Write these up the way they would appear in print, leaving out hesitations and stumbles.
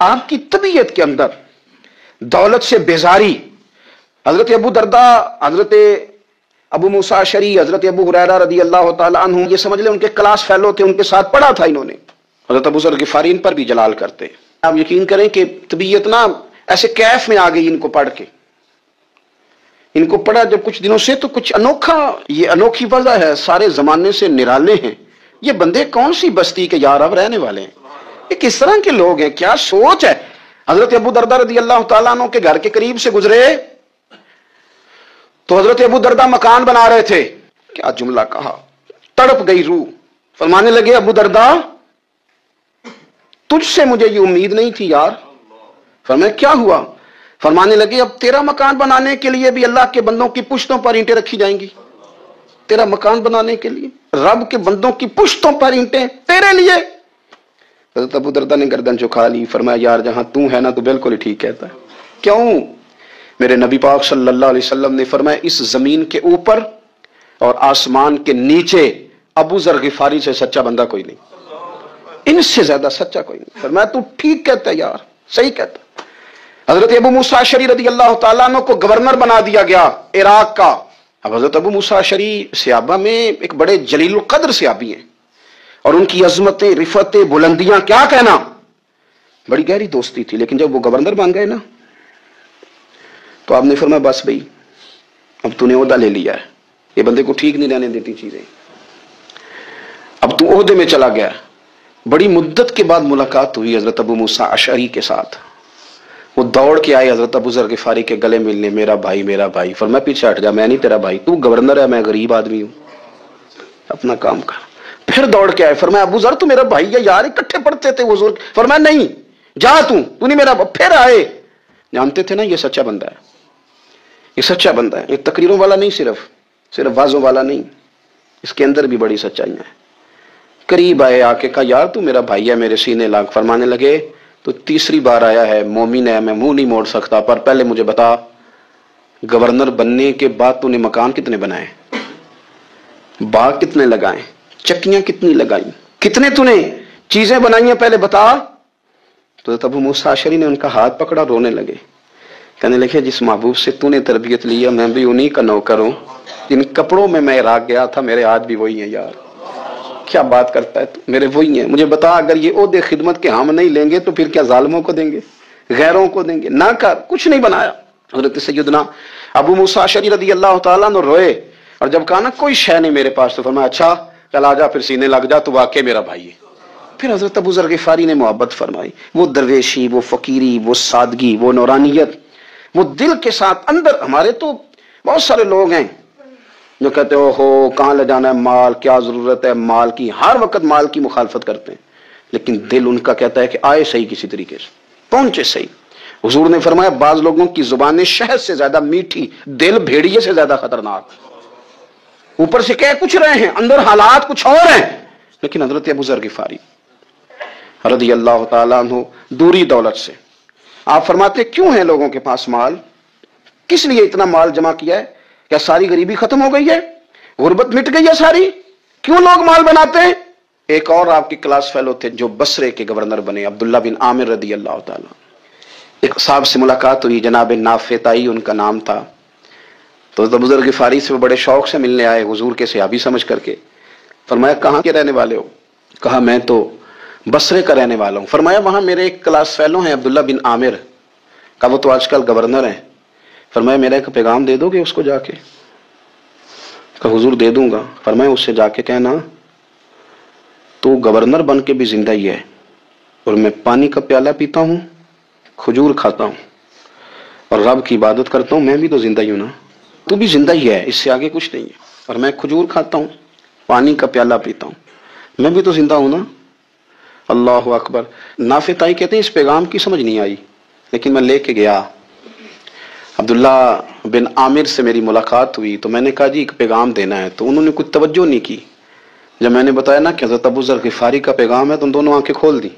آپ کی طبیعت کے اندر دولت سے بیزاری. حضرت ابو دردہ، حضرت ابو موسیٰ اشعری، حضرت ابو ہریرہ رضی اللہ تعالیٰ عنہ، یہ سمجھ لیں ان کے کلاس فیلو تھے، ان کے ساتھ پڑھا تھا انہوں نے. حضرت ابو ذر غفاری ان پر بھی جلال کرتے. آپ یقین کریں کہ طبیعت نا ایسے کیف میں آ گئی ان کو پڑھ کے. ان کو پڑھا جب کچھ دنوں سے تو کچھ انوکھا، یہ انوکھی وجہ ہے، سارے زمانے سے نرالے ہیں. یہ بندے کون سی بستی کے یار اب رہنے والے ہیں؟ یہ کس طرح کے لوگ ہیں؟ کیا سوچ ہے؟ حضرت ابو دردہ رضی اللہ تعالیٰ عنہ کے گھر کے قریب سے گزرے تو حضرت ابو دردہ مکان بنا رہے تھے. کیا جملہ کہا، تڑپ گئی روح. فرمانے لگے ابو دردہ تجھ سے مجھے یہ امید نہیں تھی یار. فرمایا کیا ہوا؟ فرمانے لگے اب تیرا مکان بنانے کے لیے بھی اللہ کے بندوں کی پشتوں پر اینٹیں رکھی جائیں گی. تیرا مکان بنانے کے لیے رب کے بندوں کی پشتوں پر اینٹیں تیرے لیے. حضرت ابو دردہ نے گردن جھکا لی. فرمایا یار جہاں تو ہے نا تو بالکل ہی ٹھیک کہتا ہے. کیوں؟ میرے نبی پاک صلی اللہ علیہ وسلم نے فرمایا اس زمین کے اوپر اور آسمان کے نیچے ابو ذر غفاری سے سچا بندہ کوئی نہیں، ان سے زیادہ سچا کوئی نہیں. فرمایا تو ٹھیک کہتا ہے یار، صحیح کہتا ہے. حضرت ابو موسیٰ اشعری رضی اللہ تعالیٰ عنہ کو گورنر بنا دیا گیا عراق کا. اب حضرت ابو موسیٰ اشعری صحابہ میں ایک بڑے جلیل القدر صحابی ہیں، اور ان کی عظمتیں، رفتیں، بلندیاں کیا کہنا، بڑی گہری دوستی تھی. لیکن جب وہ گورنر بن گئے نا تو آپ نے فرمایا بس بھائی اب تو نے عہدہ لے لیا ہے، یہ بندے کو ٹھیک نہیں رہنے دیتی چیزیں، اب تو عہدے میں چلا گیا. بڑی مدت کے بعد ملاقات ہوئی حضرت ابو موسیٰ اشعری کے ساتھ. وہ دوڑ کے آئے حضرت ابو ذر غفاری کے گلے ملنے. میرا بھائی، میرا بھائی. فرمایا پیچھے ہٹ جا، میں نہیں تیرا بھائی، تو گورنر ہے، میں غریب آدمی ہوں، اپنا کام کر. پھر دوڑ کے آئے. فرمایا ابو ذر تو میرا بھائی ہے یار، اکٹھے پڑھتے تھے حضور. فرمایا نہیں جا تو نہیں میرا. پھر آئے. جانتے تھے نا یہ سچا بندہ ہے، یہ سچا بندہ ہے، یہ تقریروں والا نہیں، صرف وعظوں والا نہیں، اس کے اندر بھی بڑی سچائیاں ہیں. قریب آئے، آ کے کہا یار تو میرا بھائی ہے، میرے سینے لاگ. فرمانے لگے تو تیسری بار آیا ہے، مومن ہے، میں منہ نہیں موڑ سکتا، پر پہلے مجھے بتا گورنر بننے کے بعد تو نے مکان کتنے بنائے، باغ کتنے لگائے، چکیاں کتنی لگائیں، کتنے تو نے چیزیں بنائی ہیں، پہلے بتا. تو ابو موسیٰ اشعری نے ان کا ہاتھ پکڑا، رونے لگے. کہنے لگے جس محبوب سے تو نے تربیت لی ہے میں بھی انہی کا نوکر ہوں. جن کپڑوں میں میں عراق گیا تھا میرے ہاتھ بھی وہی ہیں یار. کیا بات کرتا ہے تو، میرے وہی ہیں. مجھے بتا اگر یہ عہدے خدمت کے ہم نہیں لیں گے تو پھر کیا ظالموں کو دیں گے، غیروں کو دیں گے؟ نہ کر، کچھ نہیں بنایا. حضرت سیدنا ابو موسیٰ اشعری رضی اللہ تعالیٰ عنہ روئے، اور جب کہا نا کوئی شے نہیں میرے پاس، تو فرمایا اچھا کل آ جا، پھر سینے لگ جا، تو واقعی میرا بھائی ہے. پھر حضرت ابو ذر غفاری نے محبت فرمائی. وہ درویشی، وہ فقیری، وہ سادگی، وہ نورانیت، وہ دل کے ساتھ اندر. ہمارے تو بہت سارے لوگ ہیں جو کہتے ہو کہاں لے جانا ہے مال، کیا ضرورت ہے مال کی، ہر وقت مال کی مخالفت کرتے ہیں، لیکن دل ان کا کہتا ہے کہ آئے صحیح، کسی طریقے سے پہنچے صحیح. حضور نے فرمایا بعض لوگوں کی زبانیں شہد سے زیادہ میٹھی، دل بھیڑیے سے زیادہ خطرناک. اوپر سے کہہ کچھ رہے ہیں، اندر حالات کچھ اور ہیں. لیکن حضرت ابو ذر غفاری رضی اللہ تعالیٰ عنہ دوری دولت سے، آپ فرماتے کیوں ہے لوگوں کے پاس مال، کس لیے اتنا مال جمع کیا ہے؟ کیا ساری غریبی ختم ہو گئی ہے، غربت مٹ گئی ہے ساری، کیوں لوگ مال بناتے ہیں؟ ایک اور آپ کی کلاس فیلو تھے جو بصرے کے گورنر بنے، عبداللہ بن عامر رضی اللہ تعالیٰ. ایک صاحب سے ملاقات ہوئی، جناب نافع تائی ان کا نام تھا. تو ابو ذر غفاری سے وہ بڑے شوق سے ملنے آئے، حضور کے صحابی سمجھ کر کے. فرمایا کہاں کے رہنے والے ہو؟ کہا میں تو بصرے کا رہنے والا ہوں. فرمایا وہاں میرے ایک کلاس فیلو ہیں عبداللہ بن عامر. کہا وہ تو آج کل گورنر ہیں. فرمایا میرا ایک پیغام دے دو گے اس کو جا کے؟ کہا حضور دے دوں گا. فرمایا اس سے جا کے کہنا تو گورنر بن کے بھی زندہ ہی ہے، اور میں پانی کا پیالہ پیتا ہوں، کھجور کھاتا ہوں اور رب کی عبادت کرتا ہوں، میں بھی تو زندہ ہی ہوں نا، تو بھی زندہ ہی ہے، اس سے آگے کچھ نہیں ہے. اور میں کھجور کھاتا ہوں، پانی کا پیالہ پیتا ہوں، میں بھی تو زندہ ہوں نا. اللہ اکبر. نافع تائی کہتے ہیں اس پیغام کی سمجھ نہیں آئی، لیکن میں لے کے گیا. عبداللہ بن عامر سے میری ملاقات ہوئی تو میں نے کہا جی ایک پیغام دینا ہے. تو انہوں نے کچھ توجہ نہیں کی. جب میں نے بتایا نا کہ حضرت ابو ذر غفاری کا پیغام ہے تو ان دونوں آنکھیں کھول دی.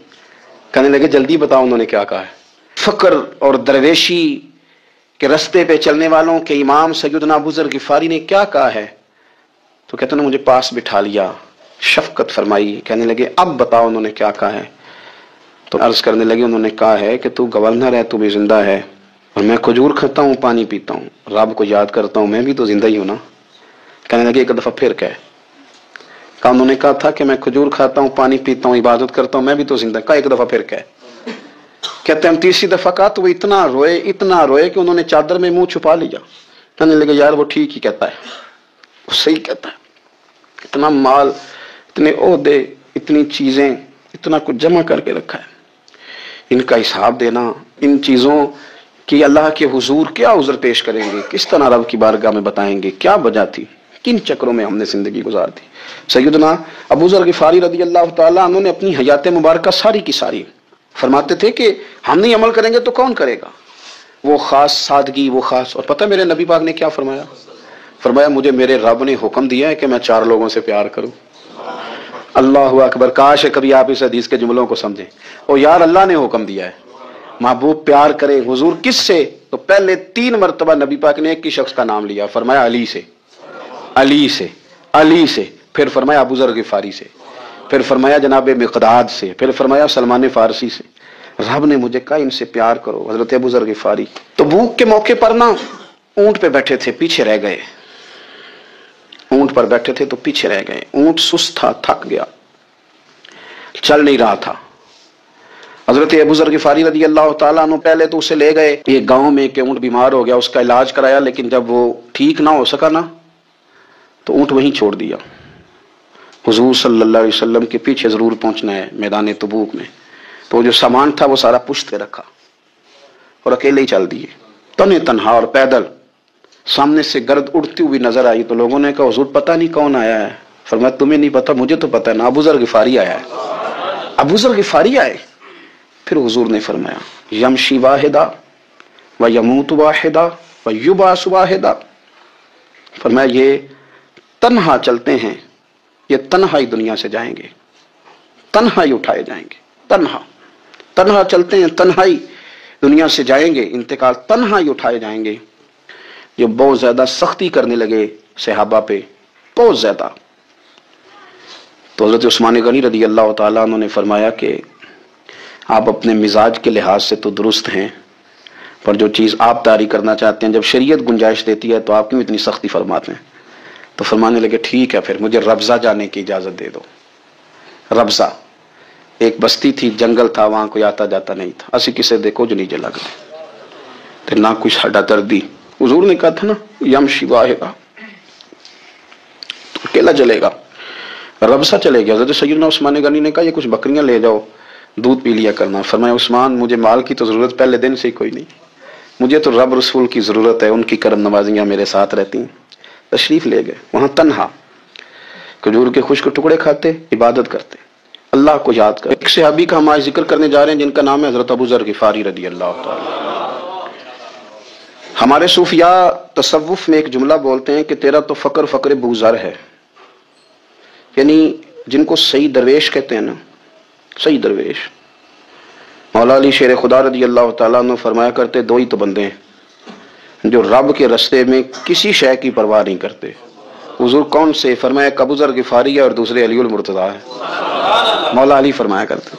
کہنے لگے جلدی بتاؤ انہوں نے کیا کہا ہے. فقر اور درویشی کے رستے پہ چلنے والوں کے امام سیدنا ابو ذر غفاری نے کیا کہا ہے. تو کہتے ہیں مجھے پاس بٹھا لیا، شفقت فرمائی. کہنے لگے اب بتاؤ انہوں نے کیا کہا ہے. تو عرض کرنے لگے، انہوں نے کہا ہے کہ تو گورنر ہے، تو بھی زندہ ہے، اور میں کھجور کھاتا ہوں، پانی پیتا ہوں، رب کو یاد کرتا ہوں، میں بھی تو زندہ ہی ہوں نا۔ کہنے لگے ایک دفعہ پھر کہے۔ کہا انہوں نے کہا تھا کہ میں کھجور کھاتا ہوں، پانی پیتا ہوں، عبادت کرتا ہوں، میں بھی تو زندہ۔ کہا ایک دفعہ پھر کہے۔ کہتے ہیں ہم تیسری دفعہ کہا تو وہ اتنا روئے کہ انہوں نے چادر میں منہ چھپا لیا۔ کہنے لگے یار وہ ٹھیک ہی کہتا ہے، وہ صحیح کہتا ہے، اتنا مال، اتنے عہدے، اتنی چیزیں، اتنا کچھ جمع کر کے رکھا ہے، ان کا حساب دینا، ان چیزوں کی اللہ کے حضور کیا عذر پیش کریں گے، کس طرح رب کی بارگاہ میں بتائیں گے کیا وجہ تھی، کن چکروں میں ہم نے زندگی گزار دی۔ سیدنا ابو ذر غفاری رضی اللہ تعالیٰ عنہ نے اپنی حیات مبارکہ ساری کی ساری فرماتے تھے کہ ہم نہیں عمل کریں گے تو کون کرے گا، وہ خاص سادگی، وہ خاص۔ اور پتہ میرے نبی پاک نے کیا فرمایا؟ فرمایا مجھے میرے رب نے حکم دیا ہے کہ میں 4 لوگوں سے پیار کروں۔ اللہ اکبر، کاش کبھی آپ اس حدیث کے جملوں کو سمجھیں۔ اور یار اللہ نے حکم دیا ہے محبوب پیار کرے، حضور کس سے؟ تو پہلے 3 مرتبہ نبی پاک نے ایک ہی شخص کا نام لیا، فرمایا علی سے، علی سے، علی سے، پھر فرمایا ابو ذر غفاری سے، پھر فرمایا جناب مقداد سے، پھر فرمایا سلمان فارسی سے۔ رب نے مجھے کہا ان سے پیار کرو۔ حضرت ابو ذر غفاری تبوک کے موقع پر نا اونٹ پہ بیٹھے تھے، پیچھے رہ گئے، اونٹ پر بیٹھے تھے تو پیچھے رہ گئے، اونٹ سست تھا، تھک گیا، چل نہیں رہا تھا۔ حضرت ابو ذر غفاری رضی اللہ تعالیٰ عنہ پہلے تو اسے لے گئے ایک گاؤں میں کہ اونٹ بیمار ہو گیا، اس کا علاج کرایا، لیکن جب وہ ٹھیک نہ ہو سکا نا تو اونٹ وہیں چھوڑ دیا۔ حضور صلی اللہ علیہ وسلم کے پیچھے ضرور پہنچنا ہے میدان تبوک میں، تو جو سامان تھا وہ سارا پشت پہ رکھا اور اکیلے ہی چل دیے، تنے تنہا اور پیدل۔ سامنے سے گرد اڑتی ہوئی نظر آئی تو لوگوں نے کہا حضور پتہ نہیں کون آیا ہے۔ فرمایا تمہیں نہیں پتا، مجھے تو پتا ہے نا، ابو ذر غفاری آیا ہے، ابو ذر غفاری آئے۔ پھر حضور نے فرمایا یمشی واحدہ و یموت واحدہ و یبعث واحدہ، فرمایا یہ تنہا چلتے ہیں، یہ تنہا ہی دنیا سے جائیں گے، تنہا ہی اٹھائے جائیں گے، تنہا چلتے ہیں، تنہا ہی دنیا سے جائیں گے، انتقال تنہا ہی اٹھائے جائیں گے۔ جو بہت زیادہ سختی کرنے لگے صحابہ پہ، بہت زیادہ، تو حضرت عثمان غنی رضی اللہ تعالیٰ عنہ نے فرمایا کہ آپ اپنے مزاج کے لحاظ سے تو درست ہیں، پر جو چیز آپ طاری کرنا چاہتے ہیں جب شریعت گنجائش دیتی ہے تو آپ کیوں اتنی سختی فرماتے ہیں؟ تو فرمانے لگے ٹھیک ہے پھر مجھے ربضہ جانے کی اجازت دے دو۔ ربضہ ایک بستی تھی، جنگل تھا، وہاں کوئی آتا جاتا نہیں تھا، اسی کسے دیکھو جو نیچے لگ گئے، نہ کوئی ہڈا دردی۔ حضور نے کہا تھا نا یمشی واحدہ، تو اکیلا چلے گا، ربضہ چلے گیا۔ حضرت سیدنا عثمان غنی نے کہا یہ کچھ بکریاں لے جاؤ، دودھ پی لیا کرنا۔ فرمایا عثمان مجھے مال کی تو ضرورت پہلے دن سے ہی کوئی نہیں، مجھے تو رب رسول کی ضرورت ہے، ان کی کرم نوازیاں میرے ساتھ رہتی ہیں۔ تشریف لے گئے، وہاں تنہا کھجور کے خشک ٹکڑے کھاتے، عبادت کرتے، اللہ کو یاد کرتے۔ ایک صحابی کا ہم آج ذکر کرنے جا رہے ہیں جن کا نام ہے حضرت ابو ذر غفاری رضی اللہ تعالی۔ ہمارے صوفیاء تصوف میں ایک جملہ بولتے ہیں کہ تیرا تو فقر فقر ابو ذر ہے، یعنی جن کو صحیح درویش کہتے ہیں نا، صحیح درویش۔ مولا علی شیر خدا رضی اللہ تعالیٰ عنہ فرمایا کرتے 2 ہی تو بندے ہیں جو رب کے رستے میں کسی شے کی پرواہ نہیں کرتے۔ حضور کون سے؟ فرمایا ایک ابو ذر غفاری ہے اور دوسرے علی المرتضیٰ ہے۔ مولا علی فرمایا کرتے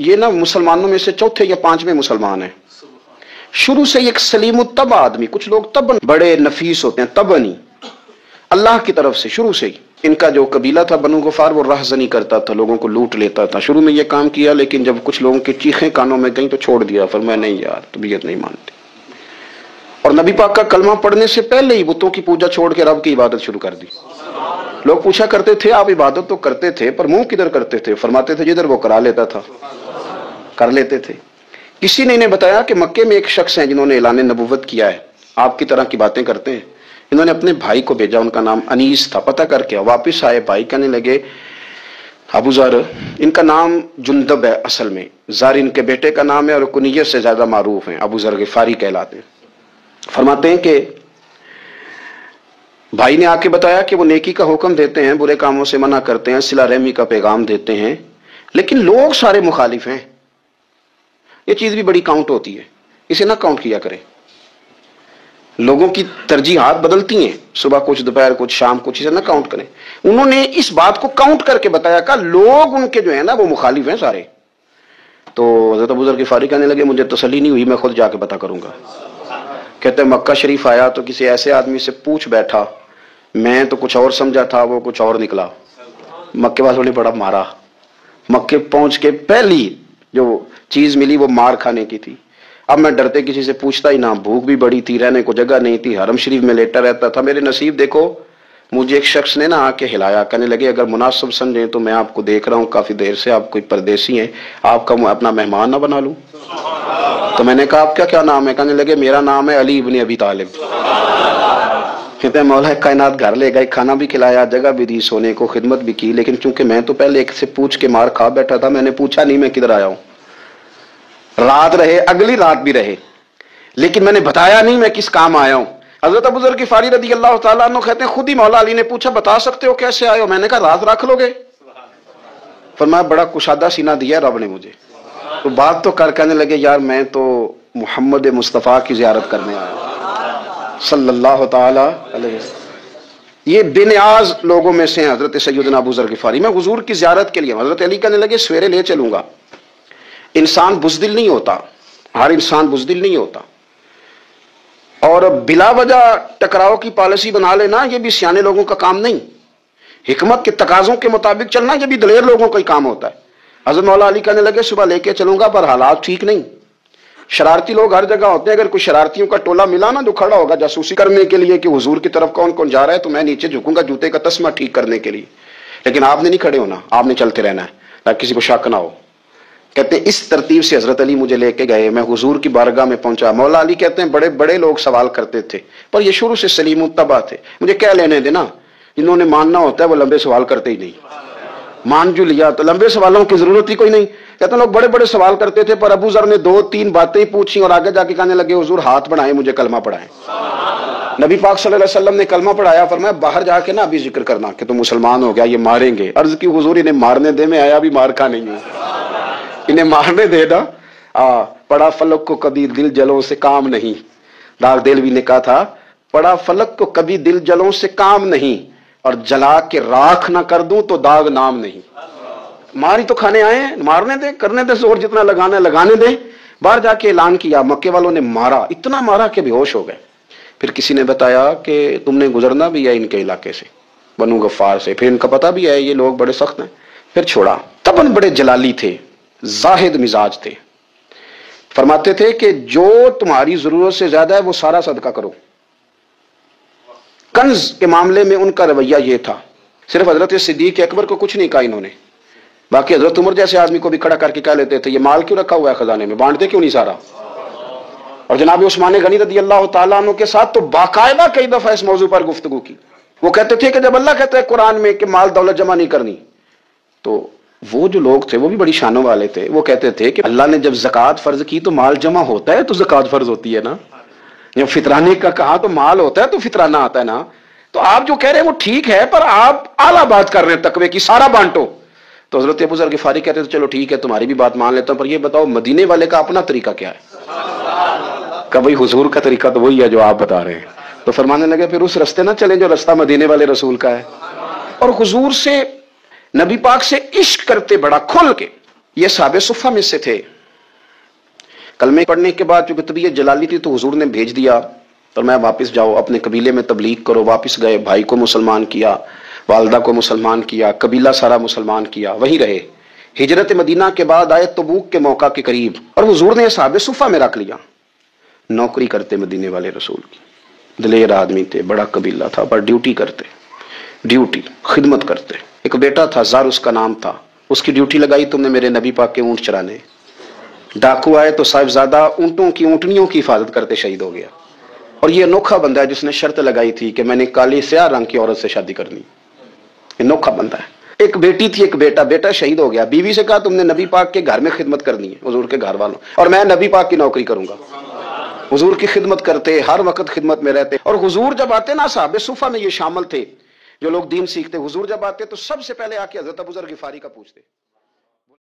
یہ نا مسلمانوں میں سے 4 یا 5ویں مسلمان ہیں۔ شروع سے ایک سلیم الطبع آدمی، کچھ لوگ طبعاً بڑے نفیس ہوتے ہیں، طبعاً اللہ کی طرف سے شروع سے ہی۔ ان کا جو قبیلہ تھا بنو غفار وہ رہزنی کرتا تھا، لوگوں کو لوٹ لیتا تھا۔ شروع میں یہ کام کیا لیکن جب کچھ لوگوں کی چیخیں کانوں میں گئیں تو چھوڑ دیا، فرمایا نہیں یار طبیعت نہیں مانتی، اور نبی پاک کا کلمہ پڑھنے سے پہلے ہی بتوں کی پوجا چھوڑ کے رب کی عبادت شروع کر دی۔ لوگ پوچھا کرتے تھے آپ عبادت تو کرتے تھے پر منہ کدھر کرتے تھے؟ فرماتے تھے جدھر وہ کرا لیتا تھا کر لیتے تھے۔ کسی نے انہیں بتایا کہ مکے میں ایک شخص ہیں جنہوں نے اعلان نبوت کیا ہے، آپ کی طرح کی باتیں کرتے ہیں۔ انہوں نے اپنے بھائی کو بھیجا، ان کا نام انیس تھا، پتہ کر کے واپس آئے، بھائی کہنے لگے ابو ذر، ان کا نام جندب ہے اصل میں، ذر ان کے بیٹے کا نام ہے اور کنیت سے زیادہ معروف ہیں، ابو ذر غفاری کہلاتے ہیں۔ فرماتے ہیں کہ بھائی نے آ کے بتایا کہ وہ نیکی کا حکم دیتے ہیں، برے کاموں سے منع کرتے ہیں، صلہ رحمی کا پیغام دیتے ہیں، لیکن لوگ سارے مخالف ہیں۔ یہ چیز بھی بڑی کاؤنٹ ہوتی ہے، اسے نہ کاؤنٹ کیا کریں۔ لوگوں کی ترجیحات بدلتی ہیں، صبح کچھ، دوپہر کچھ، شام کچھ، اسے نہ کاؤنٹ کریں۔ انہوں نے اس بات کو کاؤنٹ کر کے بتایا کہ لوگ ان کے جو ہیں نا وہ مخالف ہیں سارے، تو حضرت ابو ذر غفاری کہنے لگے مجھے تسلی نہیں ہوئی، میں خود جا کے پتہ کروں گا۔ کہتے ہیں مکہ شریف آیا تو کسی ایسے آدمی سے پوچھ بیٹھا، میں تو کچھ اور سمجھا تھا، وہ کچھ اور نکلا۔ مکے والوں نے بڑا مارا، مکے پہنچ کے پہلی جو چیز ملی وہ مار کھانے کی تھی۔ اب میں ڈرتے کسی سے پوچھتا ہی نہ، بھوک بھی بڑی تھی، رہنے کو جگہ نہیں تھی، حرم شریف میں لیٹا رہتا تھا۔ میرے نصیب دیکھو، مجھے ایک شخص نے نا آ کے ہلایا، کہنے لگے اگر مناسب سمجھیں تو میں آپ کو دیکھ رہا ہوں کافی دیر سے، آپ کوئی پردیسی ہیں، آپ کا اپنا مہمان نہ بنا لوں؟ تو میں نے کہا آپ کا کیا نام ہے؟ کہنے لگے میرا نام ہے علی ابن ابی طالب۔ کہتے ہیں مولا کائنات گھر لے گئے، کھانا بھی کھلایا، جگہ بھی دی، سونے کو خدمت بھی کی، لیکن چونکہ میں تو پہلے ایک سے پوچھ کے مار کھا بیٹھا تھا، میں نے پوچھا نہیں میں کدھر آیا ہوں۔ رات رہے، اگلی رات بھی رہے، لیکن میں نے بتایا نہیں میں کس کام آیا ہوں۔ حضرت ابو ذر غفاری رضی اللہ تعالیٰ عنہ کہتے ہیں خود ہی مولا علی نے پوچھا بتا سکتے ہو کیسے آئے ہو؟ میں نے کہا رات رکھ لو گے؟ فرمایا بڑا کشادہ سینہ دیا رب نے مجھے۔ تو بات تو کر، کہنے لگے یار میں تو محمد مصطفیٰ کی زیارت کرنے آیا ہوں صلی اللہ تعالی علیہ وسلم۔ یہ بے نیاز لوگوں میں سے ہیں حضرت سیدنا ابو ذر غفاری۔ میں حضور کی زیارت کے لیے، حضرت علی کہنے لگے سویرے لے چلوں گا۔ انسان بزدل نہیں ہوتا، ہر انسان بزدل نہیں ہوتا، اور بلا وجہ ٹکراؤ کی پالیسی بنا لینا یہ بھی سیانے لوگوں کا کام نہیں۔ حکمت کے تقاضوں کے مطابق چلنا یہ بھی دلیر لوگوں کا ہی کام ہوتا ہے۔ حضرت مولا علی کہنے لگے صبح لے کے چلوں گا، پر حالات ٹھیک نہیں، شرارتی لوگ ہر جگہ ہوتے ہیں، اگر کوئی شرارتیوں کا ٹولہ ملا نا جو کھڑا ہوگا جاسوسی کرنے کے لیے کہ حضور کی طرف کون کون جا رہا ہے، تو میں نیچے جھکوں گا جوتے کا تسمہ ٹھیک کرنے کے لیے، لیکن آپ نے نہیں کھڑے ہونا، آپ نے چلتے رہنا ہے تاکہ کسی کو شک نہ ہو۔ کہتے ہیں اس ترتیب سے حضرت علی مجھے لے کے گئے، میں حضور کی بارگاہ میں پہنچا۔ مولا علی کہتے ہیں بڑے بڑے لوگ سوال کرتے تھے، پر یہ شروع سے سلیم الطبع تھے، مجھے کیا لینے دینا، جنہوں نے ماننا ہوتا ہے وہ لمبے سوال کرتے ہی نہیں، مان جو لیا تو لمبے سوالوں کی ضرورت ہی کوئی نہیں۔ کہتے ہیں لوگ بڑے بڑے سوال کرتے تھے، پر ابو ذر نے 2-3 باتیں پوچھی اور آگے جا کے کہنے لگے حضور ہاتھ بڑھائیں مجھے کلمہ پڑھائیں۔ نبی پاک صلی اللہ علیہ وسلم نے کلمہ پڑھایا، فرمایا باہر جا کے نا ابھی ذکر کرنا کہ تم مسلمان ہو گیا، یہ ماریں گے۔ عرض کی حضور انہیں مارنے دے، میں آیا بھی مار کھا نہیں ہوں، انہیں مارنے دے نا۔ پڑا فلک کو کبھی دل جلوں سے کام نہیں، داغ دلوی نے کہا تھا پڑا فلک کو کبھی دل جلوں سے کام نہیں، اور جلا کے راکھ نہ کر دوں تو داغ نام نہیں۔ ماری تو کھانے آئے ہیں، مارنے دیں، کرنے دیں زور جتنا لگانا ہے لگانے دیں۔ باہر جا کے اعلان کیا، مکے والوں نے مارا، اتنا مارا کہ بے ہوش ہو گئے۔ پھر کسی نے بتایا کہ تم نے گزرنا بھی ہے ان کے علاقے سے، بنو غفار سے، پھر ان کا پتہ بھی ہے یہ لوگ بڑے سخت ہیں، پھر چھوڑا۔ تبن بڑے جلالی تھے، زاہد مزاج تھے، فرماتے تھے کہ جو تمہاری ضرورت سے زیادہ ہے وہ سارا صدقہ کرو۔ کنز کے معاملے میں ان کا رویہ یہ تھا، صرف حضرت صدیق اکبر کو کچھ نہیں کہا انہوں نے، باقی حضرت عمر جیسے آدمی کو بھی کھڑا کر کے کہہ لیتے تھے یہ مال کیوں رکھا ہوا ہے خزانے میں، بانٹتے کیوں نہیں سارا؟ اور جناب عثمان غنی رضی اللہ تعالیٰ عنہ کے ساتھ تو باقاعدہ کئی دفعہ اس موضوع پر گفتگو کی۔ وہ کہتے تھے کہ جب اللہ کہتا ہے قرآن میں کہ مال دولت جمع نہیں کرنی، تو وہ جو لوگ تھے وہ بھی بڑی شانوں والے تھے، وہ کہتے تھے کہ اللہ نے جب زکوٰۃ فرض کی تو مال جمع ہوتا ہے تو زکوٰۃ فرض ہوتی ہے نا، جب فطرانے کا کہا تو مال ہوتا ہے تو فطرانہ آتا ہے نا۔ تو آپ جو کہہ رہے ہیں وہ ٹھیک ہے، پر آپ اعلیٰ بات کر رہے ہیں تقوی کی، سارا بانٹو۔ تو حضرت ابو ذر غفاری کہتے تھے چلو ٹھیک ہے تمہاری بھی بات مان لیتا ہوں، پر یہ بتاؤ مدینے والے کا اپنا طریقہ کیا ہے؟ کہ بھائی حضور کا طریقہ تو وہی ہے جو آپ بتا رہے ہیں۔ تو فرمانے لگے پھر اس رستے نہ چلیں جو رستہ مدینے والے رسول کا ہے، اور حضور سے نبی پاک سے عشق کرتے بڑا کھل کے۔ یہ صحابہ صفہ میں سے تھے۔ کلمے پڑھنے کے بعد چونکہ طبیعت جلالی تھی تو حضور نے بھیج دیا، فرمایا واپس جاؤ اپنے قبیلے میں تبلیغ کرو۔ واپس گئے، بھائی کو مسلمان کیا، والدہ کو مسلمان کیا، قبیلہ سارا مسلمان کیا، وہیں رہے۔ ہجرت مدینہ کے بعد آئے تبوک کے موقع کے قریب، اور حضور نے صحابہ صفہ میں رکھ لیا۔ نوکری کرتے مدینے والے رسول کی، دلیر آدمی تھے، بڑا قبیلہ تھا، پر ڈیوٹی کرتے، ڈیوٹی خدمت کرتے۔ ایک بیٹا تھا زار اس کا نام تھا، اس کی ڈیوٹی لگائی تم نے میرے نبی پاک کے اونٹ چرانے۔ ڈاکو آئے تو صاحبزادہ اونٹوں کی اونٹنیوں کی حفاظت کرتے شہید ہو گیا۔ اور یہ انوکھا بندہ ہے جس نے شرط لگائی تھی کہ میں نے کالی سیاہ رنگ کی عورت سے شادی کرنی، انوکھا بندہ ہے۔ ایک بیٹی تھی، ایک بیٹا، بیٹا شہید ہو گیا، بیوی سے کہا تم نے نبی پاک کے گھر میں خدمت کرنی ہے، حضور کے گھر والوں، اور میں نبی پاک کی نوکری کروں گا۔ حضور کی خدمت کرتے، ہر وقت خدمت میں رہتے۔ اور حضور جب آتے نا، صحابہ صفہ میں یہ شامل تھے جو لوگ دین سیکھتے، حضور جب آتے تو سب سے پہلے آ کے حضرت ابو ذر غفاری کا پوچھتے۔